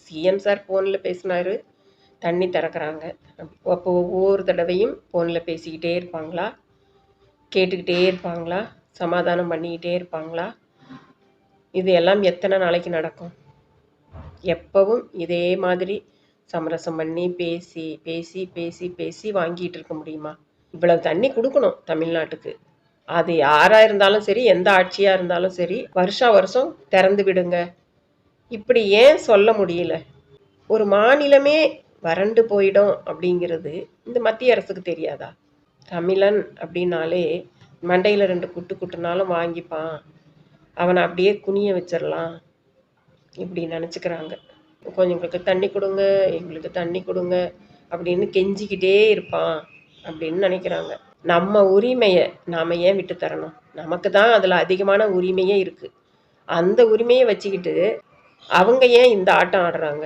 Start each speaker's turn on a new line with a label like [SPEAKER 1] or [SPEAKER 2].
[SPEAKER 1] CM sir ஃபோனில் பேசினாரு, தண்ணி திறக்கிறாங்க. அப்போ ஒவ்வொரு தடவையும் ஃபோனில் பேசிக்கிட்டே இருப்பாங்களா? கேட்டுக்கிட்டே இருப்பாங்களா? சமாதானம் பண்ணிக்கிட்டே இருப்பாங்களா? இது எல்லாம் எத்தனை நாளைக்கு நடக்கும்? எப்பவும் இதே மாதிரி சமரசம் பண்ணி பேசி பேசி பேசி பேசி வாங்கிட்டு இருக்க முடியுமா? இவ்வளவு தண்ணி கொடுக்கணும் தமிழ்நாட்டுக்கு. அது யாரா இருந்தாலும் சரி, எந்த ஆட்சியா இருந்தாலும் சரி, வருஷா வருஷம் திறந்து விடுங்க. இப்படி ஏன் சொல்ல முடியல? ஒரு மாநிலமே வறண்டு போயிடும் அப்படிங்கிறது இந்த மத்திய அரசுக்கு தெரியாதா? தமிழன் அப்படின்னாலே மண்டையில் 2 குட்டு குட்டுனாலும் வாங்கிப்பான், அவனை அப்படியே குனிய வச்சிடலாம் இப்படி நினச்சிக்கிறாங்க. கொஞ்சம் எங்களுக்கு தண்ணி கொடுங்க, எங்களுக்கு தண்ணி கொடுங்க அப்படின்னு கெஞ்சிக்கிட்டே இருப்பான் அப்படின்னு நினைக்கிறாங்க. நம்ம உரிமையை நாம் ஏன் விட்டு தரணும்? நமக்கு தான் அதில் அதிகமான உரிமையே இருக்குது. அந்த உரிமையை வச்சுக்கிட்டு அவங்க ஏன் இந்த ஆட்டம் ஆடுறாங்க?